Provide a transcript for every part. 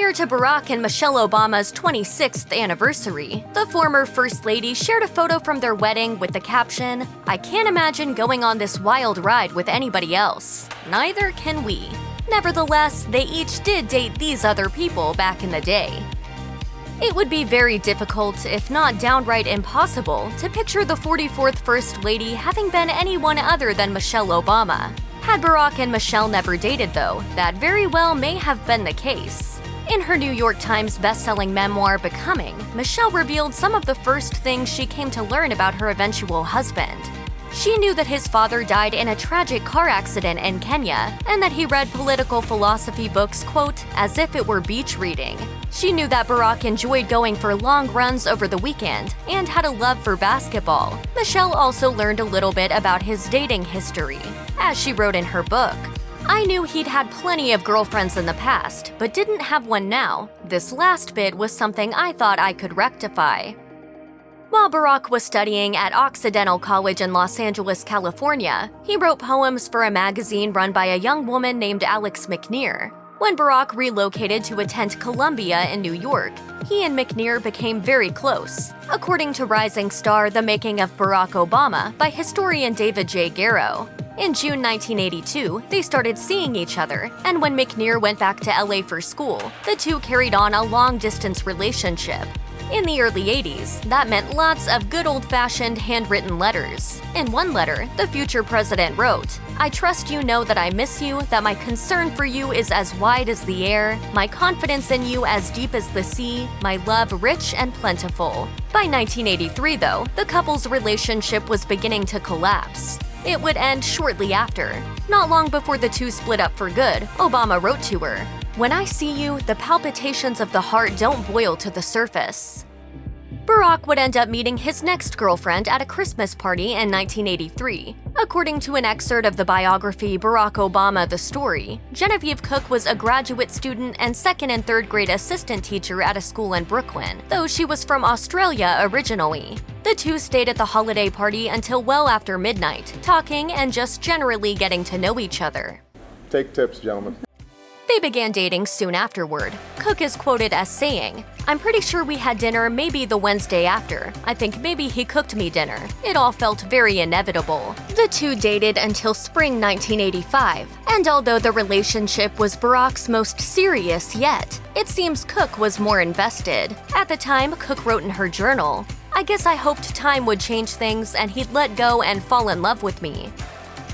Prior to Barack and Michelle Obama's 26th anniversary, the former First Lady shared a photo from their wedding with the caption, "I can't imagine going on this wild ride with anybody else. Neither can we." Nevertheless, they each did date these other people back in the day. It would be very difficult, if not downright impossible, to picture the 44th First Lady having been anyone other than Michelle Obama. Had Barack and Michelle never dated, though, that very well may have been the case. In her New York Times best-selling memoir, Becoming, Michelle revealed some of the first things she came to learn about her eventual husband. She knew that his father died in a tragic car accident in Kenya, and that he read political philosophy books, quote, as if it were beach reading. She knew that Barack enjoyed going for long runs over the weekend and had a love for basketball. Michelle also learned a little bit about his dating history. As she wrote in her book, "I knew he'd had plenty of girlfriends in the past, but didn't have one now. This last bit was something I thought I could rectify." While Barack was studying at Occidental College in Los Angeles, California, he wrote poems for a magazine run by a young woman named Alex McNear. When Barack relocated to attend Columbia in New York, he and McNear became very close. According to Rising Star: The Making of Barack Obama by historian David J. Garrow. In June 1982, they started seeing each other, and when McNear went back to LA for school, the two carried on a long-distance relationship. In the early 80s, that meant lots of good old-fashioned handwritten letters. In one letter, the future president wrote, "I trust you know that I miss you, that my concern for you is as wide as the air, my confidence in you as deep as the sea, my love rich and plentiful." By 1983, though, the couple's relationship was beginning to collapse. It would end shortly after. Not long before the two split up for good, Obama wrote to her, "When I see you, the palpitations of the heart don't boil to the surface." Barack would end up meeting his next girlfriend at a Christmas party in 1983. According to an excerpt of the biography Barack Obama: The Story, Genevieve Cook was a graduate student and second and third grade assistant teacher at a school in Brooklyn, though she was from Australia originally. The two stayed at the holiday party until well after midnight, talking and just generally getting to know each other. Take tips, gentlemen. They began dating soon afterward. Cook is quoted as saying, "I'm pretty sure we had dinner maybe the Wednesday after. I think maybe he cooked me dinner. It all felt very inevitable." The two dated until spring 1985, and although the relationship was Barack's most serious yet, it seems Cook was more invested. At the time, Cook wrote in her journal, "I guess I hoped time would change things and he'd let go and fall in love with me."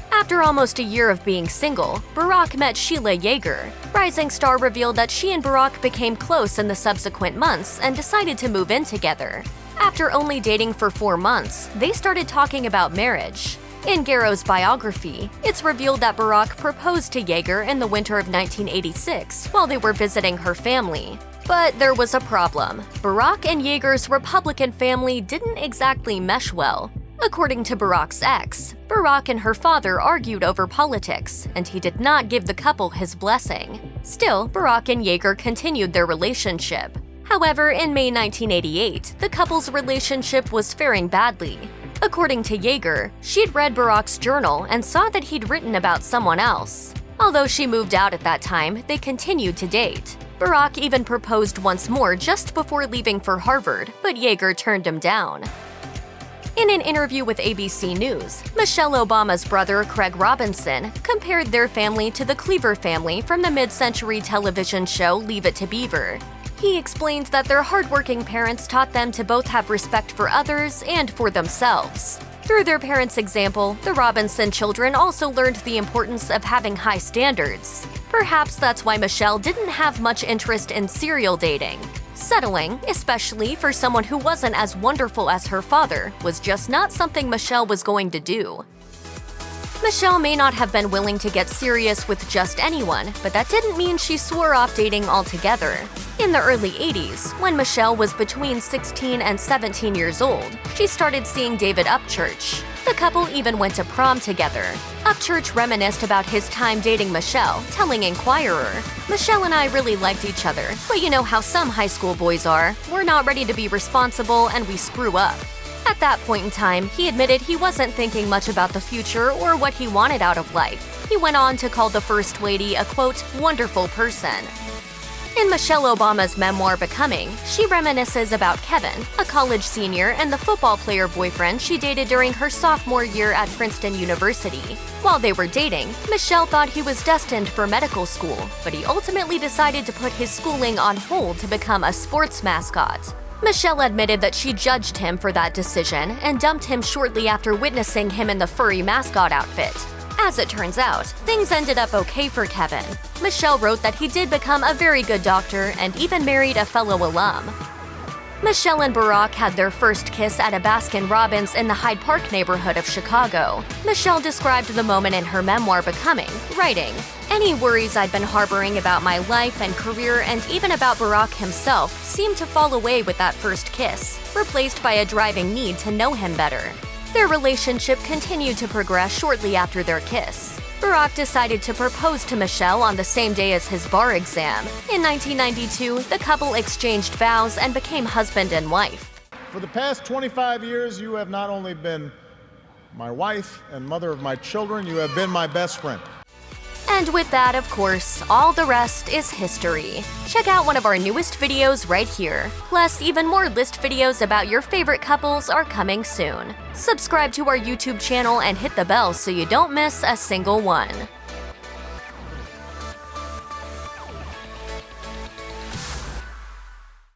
After almost a year of being single, Barack met Sheila Yeager. Rising Star revealed that she and Barack became close in the subsequent months and decided to move in together. After only dating for 4 months, they started talking about marriage. In Garrow's biography, it's revealed that Barack proposed to Yeager in the winter of 1986 while they were visiting her family. But there was a problem. Barack and Yeager's Republican family didn't exactly mesh well. According to Barack's ex, Barack and her father argued over politics, and he did not give the couple his blessing. Still, Barack and Yeager continued their relationship. However, in May 1988, the couple's relationship was faring badly. According to Yeager, she'd read Barack's journal and saw that he'd written about someone else. Although she moved out at that time, they continued to date. Barack even proposed once more just before leaving for Harvard, but Yeager turned him down. In an interview with ABC News, Michelle Obama's brother, Craig Robinson, compared their family to the Cleaver family from the mid-century television show Leave It to Beaver. He explained that their hardworking parents taught them to both have respect for others and for themselves. Through their parents' example, the Robinson children also learned the importance of having high standards. Perhaps that's why Michelle didn't have much interest in serial dating. Settling, especially for someone who wasn't as wonderful as her father, was just not something Michelle was going to do. Michelle may not have been willing to get serious with just anyone, but that didn't mean she swore off dating altogether. In the early 80s, when Michelle was between 16 and 17 years old, she started seeing David Upchurch. The couple even went to prom together. Upchurch reminisced about his time dating Michelle, telling Inquirer, "Michelle and I really liked each other, but you know how some high school boys are. We're not ready to be responsible and we screw up." At that point in time, he admitted he wasn't thinking much about the future or what he wanted out of life. He went on to call the First Lady a, quote, "wonderful person." In Michelle Obama's memoir Becoming, she reminisces about Kevin, a college senior and the football player boyfriend she dated during her sophomore year at Princeton University. While they were dating, Michelle thought he was destined for medical school, but he ultimately decided to put his schooling on hold to become a sports mascot. Michelle admitted that she judged him for that decision and dumped him shortly after witnessing him in the furry mascot outfit. As it turns out, things ended up okay for Kevin. Michelle wrote that he did become a very good doctor and even married a fellow alum. Michelle and Barack had their first kiss at a Baskin-Robbins in the Hyde Park neighborhood of Chicago. Michelle described the moment in her memoir Becoming, writing, "Any worries I'd been harboring about my life and career and even about Barack himself seemed to fall away with that first kiss, replaced by a driving need to know him better." Their relationship continued to progress shortly after their kiss. Barack decided to propose to Michelle on the same day as his bar exam. In 1992, the couple exchanged vows and became husband and wife. For the past 25 years, you have not only been my wife and mother of my children, you have been my best friend. And with that, of course, all the rest is history. Check out one of our newest videos right here. Plus, even more list videos about your favorite couples are coming soon. Subscribe to our YouTube channel and hit the bell so you don't miss a single one.